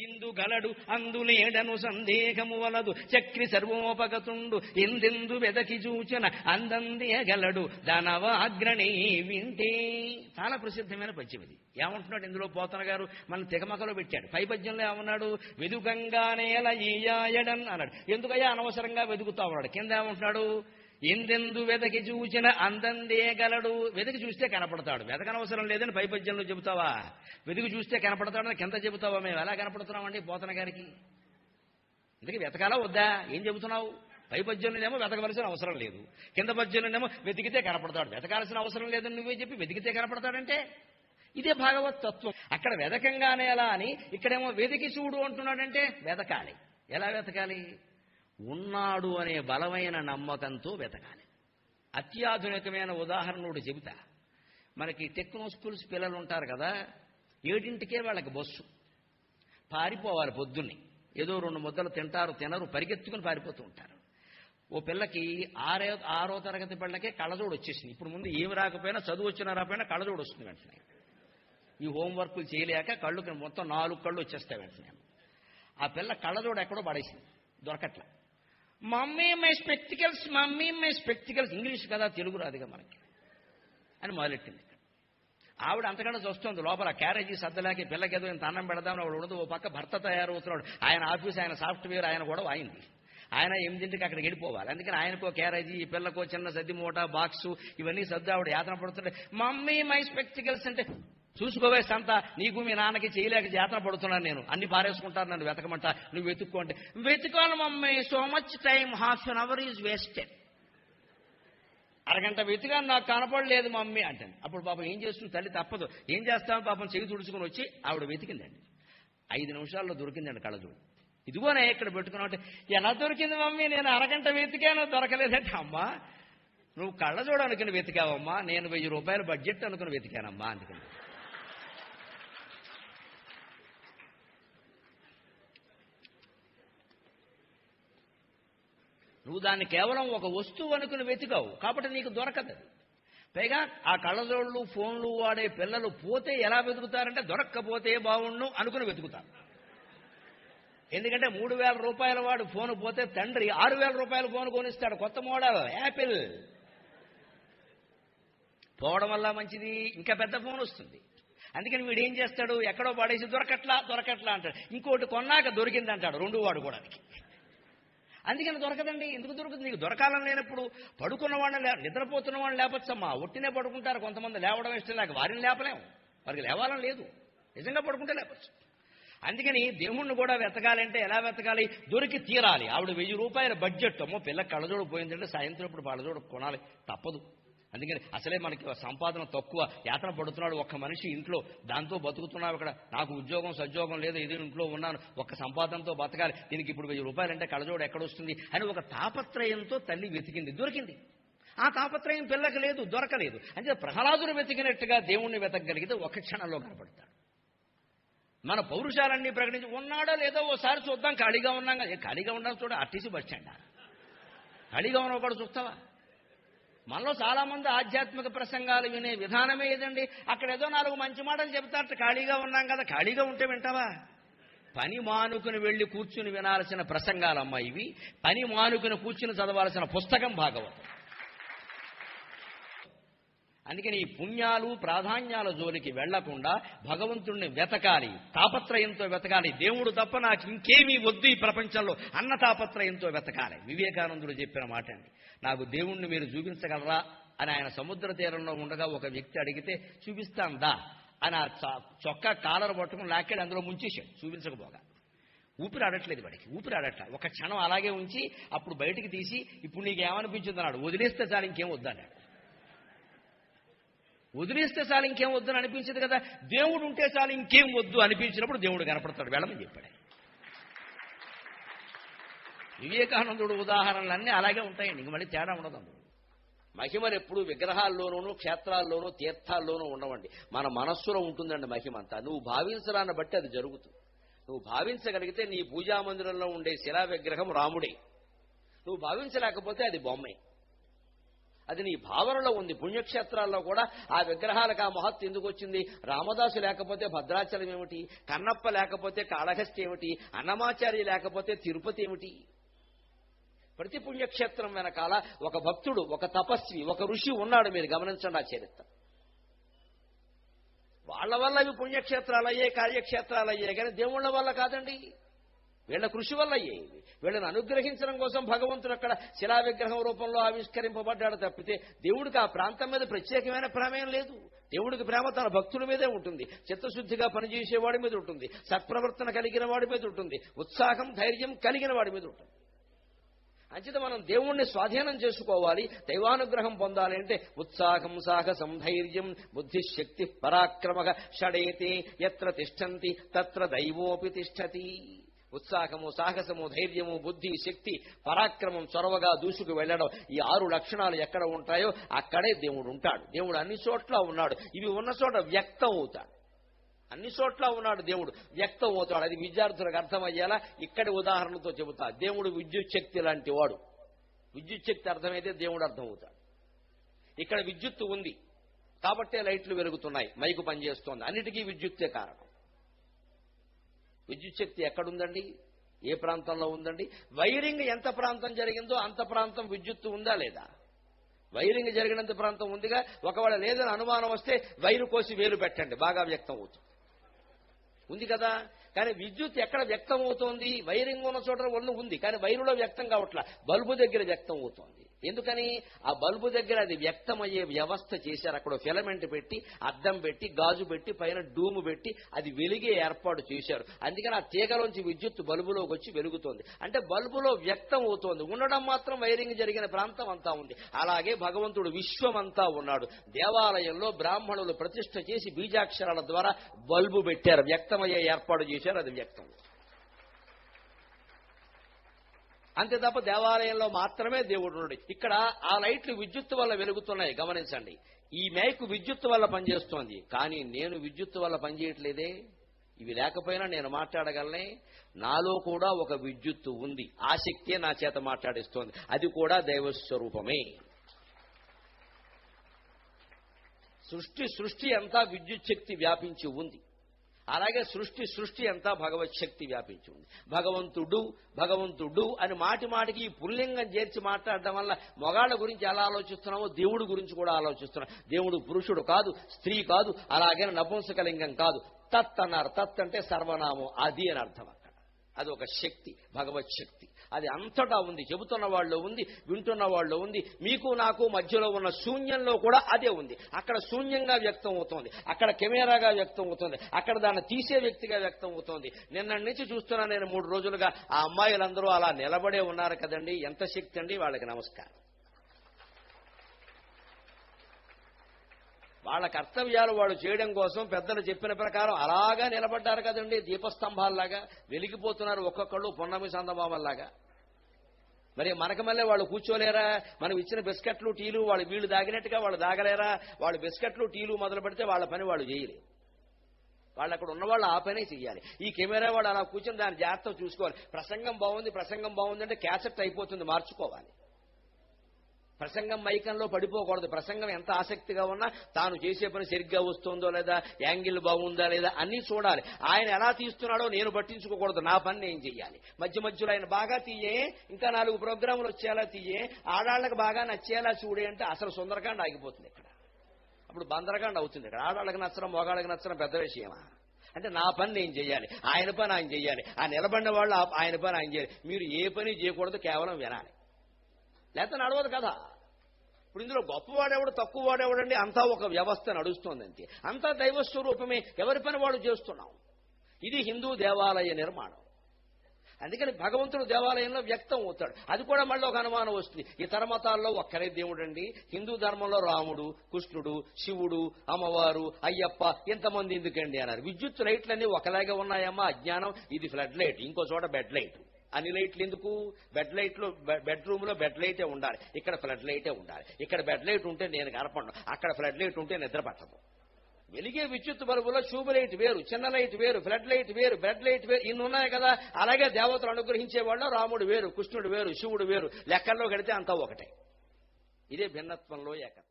ఇందు గలడు అందులేడను సందేహము వలదు చక్రి సర్వోపగతుండు ఎందెందు వెదకి చూచిన అందందేగలడు దానవాగ్రణి వింటే. చాలా ప్రసిద్ధమైన పద్యం ఇది. ఏమంటున్నాడు ఇందులో పోతన గారు? మన తెగమకలో పెట్టాడు. పై పద్యంలో ఏమన్నాడు? వెదుకంగానేల ఈయాయడన్ అన్నాడు. ఎందుకయ్యా అనవసరంగా వెతుకుతా ఉన్నాడు. కింద ఏమంటున్నాడు? ఎందెందు వెదకి చూచిన అందందేగలడు. వెదకి చూస్తే కనపడతాడు. వెతకనవసరం లేదని పై పద్యంలో చెబుతావా? వెదకి చూస్తే కనపడతాడని కింద చెబుతావా? మేము ఎలా కనపడుతున్నామండి పోతన గారికి? ఇందుకే వెతకాలా వద్దా? ఏం చెబుతున్నావు? పై పద్యంలోనేమో వెతకవలసిన అవసరం లేదు, కింద పద్యంలోనేమో వెతికితే కనపడతాడు. వెతకాల్సిన అవసరం లేదని నువ్వే చెప్పి వెతికితే కనపడతాడంటే ఇదే భాగవత్ తత్వం. అక్కడ వెదకంగానే ఎలా అని ఇక్కడేమో వెతికి చూడు అంటున్నాడంటే వెతకాలి. ఎలా వెతకాలి? ఉన్నాడు అనే బలమైన నమ్మకంతో వెతకాలి. అత్యాధునికమైన ఉదాహరణోడు చెబుతా. మనకి టెక్నో స్కూల్స్ పిల్లలు ఉంటారు కదా, 7ంటికే వాళ్ళకి బస్సు. పారిపోవాలి పొద్దున్నే. ఏదో 2 ముద్దలు తింటారు, తినరు, పరిగెత్తుకుని పారిపోతూ ఉంటారు. ఓ పిల్లకి 6వ తరగతి పిల్లకే కళ్ళజోడు వచ్చేసింది. ఇప్పుడు ముందు ఏమి రాకపోయినా, చదువు వచ్చినా రాకపోయినా కళ్ళజోడు వస్తుంది వెంటనే. ఈ హోంవర్క్లు చేయలేక కళ్ళు మొత్తం 4 కళ్ళు వచ్చేస్తాయి వెంటనే. ఆ పిల్ల కళ్ళజోడు ఎక్కడో పడేసింది, దొరకట్లా. Mummy my spectacles, mummy my spectacles. English కదా, తెలుగు రాదుగా మనకి అని మొదలెట్టింది. ఆవిడ అంతకంటే చూస్తుంది లోపల. క్యారేజీ సర్దలేక పిల్లకి ఏదో ఇంత అన్నం పెడదామని ఆవిడ ఉండదు. ఓ పక్క భర్త తయారవుతున్నాడు. ఆయన ఆఫీస్, ఆయన సాఫ్ట్వేర్, ఆయన కూడా అయింది. ఆయన 8ంటికి అక్కడికి వెళ్ళిపోవాలి. అందుకని ఆయనకో క్యారేజీ, ఈ పిల్లకో చిన్న సద్ది మూట, బాక్సు, ఇవన్నీ సర్దు ఆవిడ యాతన పడుతుంటే మమ్మీ మై స్పెక్టికల్స్ అంటే చూసుకోవే సంత, నీకు మీ నాన్నకి చేయలేక యాతన పడుతున్నాను నేను, అన్ని పారేసుకుంటారు, నన్ను వెతకమంట, నువ్వు వెతుక్కో అంటే వెతుకోను mummy, so much time, ½ is wasted. అరగంట వెతికాను, నాకు కనపడలేదు మమ్మీ అంటాను. అప్పుడు పాపం ఏం చేస్తుంది తల్లి? తప్పదు. ఏం చేస్తామో పాపం చెవి తుడుచుకుని వచ్చి ఆవిడ వెతికిందండి. 5 నిమిషాల్లో దొరికిందండి కళ్ళజోడు. ఇదిగోనే ఇక్కడ పెట్టుకున్నావు. ఎలా దొరికింది మమ్మీ? నేను అరగంట వెతికాను, దొరకలేదంటే. అమ్మా, నువ్వు కళ్ళజోడు అనుకుని వెతికావమ్మా, నేను 1000 రూపాయల బడ్జెట్ అనుకుని వెతికానమ్మా. అందుకని నువ్వు దాన్ని కేవలం ఒక వస్తువు అనుకుని వెతికావు కాబట్టి నీకు దొరకదు. పైగా ఆ కళ్ళజోళ్ళు, ఫోన్లు వాడే పిల్లలు పోతే ఎలా వెతుకుతారంటే దొరక్కపోతే బాగుండు అనుకుని వెతుకుతారు. ఎందుకంటే 3000 రూపాయల వాడు ఫోన్ పోతే తండ్రి 6000 రూపాయల ఫోన్ కొనిస్తాడు, కొత్త మోడల్ యాపిల్. పోవడం వల్ల మంచిది, ఇంకా పెద్ద ఫోన్ వస్తుంది. అందుకని వీడు ఏం చేస్తాడు? ఎక్కడో పడేసి దొరకట్లా అంటాడు. ఇంకోటి కొన్నాక దొరికింది అంటాడు, 2 వాడుకోవడానికి. అందుకని దొరకదండి. ఎందుకు దొరకదు? నీకు దొరకాలని లేనప్పుడు పడుకున్న వాళ్ళని, నిద్రపోతున్న వాళ్ళని లేపచ్చమ్మా. ఒట్టినే పడుకుంటారు కొంతమంది, లేవడం ఇష్టం లేక. వారిని లేపలేము, వారికి లేవాలని లేదు, నిజంగా పడుకుంటే లేపచ్చు. అందుకని దేవుణ్ణి కూడా వెతకాలంటే ఎలా వెతకాలి? దొరికి తీరాలి. ఆవిడ 1000 రూపాయల బడ్జెట్. అమ్మో, పిల్ల కళ్ళజోడు పోయిందంటే సాయంత్రం ఇప్పుడు కళ్ళజోడు కొనాలి, తప్పదు. అందుకని అసలే మనకి సంపాదన తక్కువ, యాతన పడుతున్నాడు ఒక్క మనిషి ఇంట్లో, దాంతో బతుకుతున్నావు. ఇక్కడ నాకు ఉద్యోగం సద్యోగం లేదు, ఇది ఇంట్లో ఉన్నాను, ఒక్క సంపాదనతో బతకాలి, దీనికి ఇప్పుడు 1000 రూపాయలంటే కళ్ళజోడు ఎక్కడొస్తుంది అని ఒక తాపత్రయంతో తల్లి వెతికింది, దొరికింది. ఆ తాపత్రయం పిల్లకి లేదు, దొరకలేదు. అంటే ప్రహ్లాదుడు వెతికినట్టుగా దేవుణ్ణి వెతకగలిగితే ఒక క్షణంలో కనపడతాడు. మన పౌరుషాలన్నీ ప్రకటించి ఉన్నాడో లేదో ఓసారి చూద్దాం, ఖాళీగా ఉన్నాం కదా. ఖాళీగా ఉండాలి చూడ, ఆర్టీసీ బస్ స్టాండ్ ఖాళీగా ఉన్న ఒకటి చూస్తావా? మనలో చాలా మంది ఆధ్యాత్మిక ప్రసంగాలు వినే విధానమే ఏదండి? అక్కడ ఏదో 4 మంచి మాటలు చెబుతారట, ఖాళీగా ఉన్నాం కదా. ఖాళీగా ఉంటే వింటావా? పని మానుకుని వెళ్ళి కూర్చుని వినాల్సిన ప్రసంగాలమ్మా ఇవి. పని మానుకుని కూర్చుని చదవాల్సిన పుస్తకం భాగవతం. అందుకని ఈ పుణ్యాలు ప్రాధాన్యాల జోలికి వెళ్లకుండా భగవంతుణ్ణి వెతకాలి, తాపత్రయంతో వెతకాలి. దేవుడు తప్ప నాకు ఇంకేమీ వద్దు ఈ ప్రపంచంలో అన్న తాపత్రయంతో వెతకాలి. వివేకానందుడు చెప్పిన మాట అండి. నాకు దేవుణ్ణి మీరు చూపించగలరా అని ఆయన సముద్ర తీరంలో ఉండగా ఒక వ్యక్తి అడిగితే చూపిస్తాందా అని ఆ చొక్కా కాలర్ పట్టుకుని లాక్కాడు, అందులో ముంచేశాడు చూపించకపోగా. ఊపిరి ఆడట్లేదు వాడికి, ఊపిరి ఆడట్ల. ఒక క్షణం అలాగే ఉంచి అప్పుడు బయటికి తీసి ఇప్పుడు నీకేమనిపించింది అన్నాడు. వదిలేస్తే చాలు ఇంకేం వద్దన్నాడు. వదిలేస్తే చాలు ఇంకేం వద్దని అనిపించదు కదా. దేవుడు ఉంటే చాలు ఇంకేం వద్దు అనిపించినప్పుడు దేవుడు కనపడతాడు, వెళ్ళమని చెప్పాడు. వివేకానందుడు ఉదాహరణలన్నీ అలాగే ఉంటాయండి, ఇంక మళ్ళీ తేడా ఉండదు. మహిమలు ఎప్పుడు విగ్రహాల్లోనూ, క్షేత్రాల్లోనూ, తీర్థాల్లోనూ ఉండవండి. మన మనస్సులో ఉంటుందండి మహిమ అంతా. నువ్వు భావించడాన్ని బట్టి అది జరుగుతుంది. నువ్వు భావించగలిగితే నీ పూజామందిరంలో ఉండే శిలా విగ్రహం రాముడే. నువ్వు భావించలేకపోతే అది బొమ్మే. అది నీ భావనలో ఉంది. పుణ్యక్షేత్రాల్లో కూడా ఆ విగ్రహాలకు ఆ మహత్తు ఎందుకు వచ్చింది? రామదాసు లేకపోతే భద్రాచలం ఏమిటి? కన్నప్ప లేకపోతే కాళహస్తి ఏమిటి? అన్నమాచార్య లేకపోతే తిరుపతి ఏమిటి? ప్రతి పుణ్యక్షేత్రం వెనకాల ఒక భక్తుడు, ఒక తపస్వి, ఒక ఋషి ఉన్నాడు. మీరు గమనించండి ఆ చరిత్ర. వాళ్ళ వల్ల ఇవి పుణ్యక్షేత్రాలు అయ్యే, కార్యక్షేత్రాలు అయ్యే, కానీ దేవుళ్ళ వల్ల కాదండి. వీళ్ళ కృషి వల్ల అయ్యేవి. వీళ్ళని అనుగ్రహించడం కోసం భగవంతుడు అక్కడ శిలా విగ్రహం రూపంలో ఆవిష్కరింపబడ్డాడు తప్పితే దేవుడికి ఆ ప్రాంతం మీద ప్రత్యేకమైన ప్రేమేం లేదు. దేవుడికి ప్రేమ తన భక్తుల మీదే ఉంటుంది. చిత్తశుద్ధిగా పనిచేసేవాడి మీద ఉంటుంది. సత్ప్రవర్తన కలిగిన వాడి మీద ఉంటుంది. ఉత్సాహం, ధైర్యం కలిగిన వాడి మీద ఉంటుంది. అంచేత మనం దేవుణ్ణి స్వాధీనం చేసుకోవాలి. దైవానుగ్రహం పొందాలి అంటే ఉత్సాహం, సాహసం, ధైర్యం, బుద్ధిశక్తి, పరాక్రమ షడేతే ఎత్ర తిష్టంతి తత్ర దైవోపి తిష్టతి. ఉత్సాహము, సాహసము, ధైర్యము, బుద్ధి, శక్తి, పరాక్రమం, చొరవగా దూసుకు వెళ్లడం, ఈ 6 లక్షణాలు ఎక్కడ ఉంటాయో అక్కడే దేవుడు ఉంటాడు. దేవుడు అన్ని చోట్ల ఉన్నాడు. ఇవి ఉన్న చోట వ్యక్తం అవుతాడు. అన్ని చోట్ల ఉన్నాడు దేవుడు, వ్యక్తం అవుతాడు. అది విద్యార్థులకు అర్థమయ్యేలా ఇక్కడి ఉదాహరణతో చెబుతా. దేవుడు విద్యుత్ శక్తి లాంటి వాడు. విద్యుత్ శక్తి అర్థమైతే దేవుడు అర్థమవుతాడు. ఇక్కడ విద్యుత్తు ఉంది కాబట్టే లైట్లు వెలుగుతున్నాయి, మైకు పనిచేస్తోంది. అన్నిటికీ విద్యుత్తే కారణం. విద్యుత్ శక్తి ఎక్కడుందండి? ఏ ప్రాంతంలో ఉందండి? వైరింగ్ ఎంత ప్రాంతం జరిగిందో అంత ప్రాంతం విద్యుత్తు ఉందా లేదా? వైరింగ్ జరిగినంత ప్రాంతం ఉందిగా. ఒకవేళ లేదని అనుమానం వస్తే వైరు కోసి వేలు పెట్టండి, బాగా వ్యక్తం అవుతుంది. ఉంది కదా. కానీ విద్యుత్ ఎక్కడ వ్యక్తం అవుతోంది? వైరింగ్ ఉన్న చోట ఉంది, కానీ వైరులో వ్యక్తం కావట్లా, బల్బు దగ్గర వ్యక్తం అవుతోంది. ఎందుకని? ఆ బల్బు దగ్గర అది వ్యక్తమయ్యే వ్యవస్థ చేశారు. అక్కడ ఫిలమెంట్ పెట్టి, అద్దం పెట్టి, గాజు పెట్టి, పైన డూము పెట్టి అది వెలిగే ఏర్పాటు చేశారు. అందుకని ఆ తీగలోంచి విద్యుత్ బల్బులోకి వచ్చి వెలుగుతోంది. అంటే బల్బులో వ్యక్తం అవుతోంది. ఉండడం మాత్రం వైరింగ్ జరిగిన ప్రాంతం అంతా ఉంది. అలాగే భగవంతుడు విశ్వమంతా ఉన్నాడు. దేవాలయంలో బ్రాహ్మణులు ప్రతిష్ఠ చేసి బీజాక్షరాల ద్వారా బల్బు పెట్టారు, వ్యక్తమయ్యే ఏర్పాటు చేశారు. అది వ్యక్తం. అంతే తప్ప దేవాలయంలో మాత్రమే దేవుడు ఉన్నాడు. ఇక్కడ ఆ లైట్లు విద్యుత్తు వల్ల వెలుగుతున్నాయి. గమనించండి, ఈ మైకు విద్యుత్తు వల్ల పనిచేస్తోంది, కానీ నేను విద్యుత్తు వల్ల పనిచేయట్లేదే. ఇవి లేకపోయినా నేను మాట్లాడగలనే. నాలో కూడా ఒక విద్యుత్తు ఉంది. ఆ శక్తే నా చేత మాట్లాడిస్తోంది. అది కూడా దైవస్వరూపమే. సృష్టి అంతా విద్యుత్ శక్తి వ్యాపించి ఉంది. అలాగే సృష్టి అంతా భగవత్ శక్తి వ్యాపించి ఉంది. భగవంతుడు అని మాటికి ఈ పుల్లింగం చేర్చి మాట్లాడడం వల్ల మొగాళ్ళ గురించి ఎలా ఆలోచిస్తున్నామో దేవుడు గురించి కూడా ఆలోచిస్తున్నాం. దేవుడు పురుషుడు కాదు, స్త్రీ కాదు, అలాగే నపుంసకలింగం కాదు. తత్ అన్నారు. తత్ అంటే సర్వనామం, అది అని అర్థం. అక్కడ అది ఒక శక్తి, భగవత్ శక్తి. అది అంతటా ఉంది. చెబుతున్న వాళ్ళు ఉంది, వింటున్న వాళ్ళు ఉంది. మీకు నాకు మధ్యలో ఉన్న శూన్యంలో కూడా అదే ఉంది. అక్కడ శూన్యంగా వ్యక్తం అవుతోంది, అక్కడ కెమెరాగా వ్యక్తం అవుతోంది, అక్కడ దాన్ని తీసే వ్యక్తిగా వ్యక్తం అవుతోంది. నిన్న నుంచి చూస్తున్నా నేను 3 రోజులుగా. ఆ అమ్మాయిలందరూ అలా నిలబడే ఉన్నారు కదండి. ఎంత శక్తి అండి వాళ్ళకి. నమస్కారం. వాళ్ళ కర్తవ్యాలు వాళ్ళు చేయడం కోసం పెద్దలు చెప్పిన ప్రకారం అలాగా నిలబడ్డారు కదండి. దీపస్తంభాల్లాగా వెలిగిపోతున్నారు ఒక్కొక్కళ్ళు పొన్నమి సందమామల్లాగా. మరి మనకు మళ్ళీ వాళ్ళు కూర్చోలేరా? మనం ఇచ్చిన బిస్కెట్లు, టీలు వీళ్ళు దాగినట్టుగా వాళ్ళు దాగలేరా? వాళ్ళు బిస్కెట్లు, టీలు మొదలు పెడితే వాళ్ళ పని వాళ్ళు చేయలేరు. వాళ్ళు అక్కడ ఉన్నవాళ్ళు ఆ పనే చెయ్యాలి. ఈ కెమెరా వాడు అలా కూర్చొని దాన్ని జాగ్రత్తగా చూసుకోవాలి. ప్రసంగం బాగుంది అంటే క్యాసెట్ అయిపోతుంది, మార్చుకోవాలి. ప్రసంగం మైకంలో పడిపోకూడదు. ప్రసంగం ఎంత ఆసక్తిగా ఉన్నా తాను చేసే పని సరిగ్గా వస్తుందో లేదా, యాంగిల్ బాగుందా లేదా అన్నీ చూడాలి. ఆయన ఎలా తీస్తున్నాడో నేను పట్టించుకోకూడదు. నా పని నేను చెయ్యాలి. మధ్యలో ఆయన బాగా తీయే, ఇంకా 4 ప్రోగ్రాములు వచ్చేలా తీయే, ఆడాళ్లకు బాగా నచ్చేలా చూడే అంటే అసలు సుందరకాండ ఆగిపోతుంది ఇక్కడ. అప్పుడు బందరకాండ అవుతుంది. ఇక్కడ ఆడాళ్ళకి నచ్చడం, మొగాళ్ళకి నచ్చడం పెద్ద విషయమా? అంటే నా పని నేను చెయ్యాలి, ఆయన పని ఆయన చెయ్యాలి. ఆ నిలబడిన వాళ్ళు ఆయన పని ఆయన చేయాలి. మీరు ఏ పని చేయకూడదు, కేవలం వినాలి. లేకపోతే నడవదు కదా. ఇప్పుడు ఇందులో గొప్పవాడెవడు, తక్కువ వాడెవడండి? అంతా ఒక వ్యవస్థ నడుస్తోంది అంతే. అంతా దైవస్వరూపమే. ఎవరి పని వాడు చేస్తున్నాం. ఇది హిందూ దేవాలయ నిర్మాణం. అందుకని భగవంతుడు దేవాలయంలో వ్యక్తం అవుతాడు. అది కూడా మళ్ళీ ఒక అనుమానం వస్తుంది. ఇతర మతాల్లో ఒక్కరే దేవుడండి. హిందూ ధర్మంలో రాముడు, కృష్ణుడు, శివుడు, అమ్మవారు, అయ్యప్ప, ఇంతమంది ఎందుకండి అన్నారు. విద్యుత్ లైట్లన్నీ ఒకలాగే ఉన్నాయమ్మా. అజ్ఞానం. ఇది ఫ్లడ్ లైట్, ఇంకో చోట బెడ్ లైట్. అన్ని లైట్లు ఎందుకు? బెడ్రూమ్ లో బెడ్ లైటే ఉండాలి, ఇక్కడ ఫ్లడ్ లైటే ఉండాలి. ఇక్కడ బెడ్ లైట్ ఉంటే నేను కనపడను, అక్కడ ఫ్లడ్ లైట్ ఉంటే నిద్ర పట్టదు. వెలిగే విద్యుత్ బల్బులో ట్యూబ్ లైట్ వేరు, చిన్న లైట్ వేరు, ఫ్లడ్ లైట్ వేరు, బెడ్ లైట్ వేరు, ఇన్ని ఉన్నాయి కదా. అలాగే దేవతలు అనుగ్రహించేవాళ్ళు రాముడు వేరు, కృష్ణుడు వేరు, శివుడు వేరు. లెక్కల్లో కడితే అంతా ఒకటే. ఇదే భిన్నత్వంలో ఏకత్వం.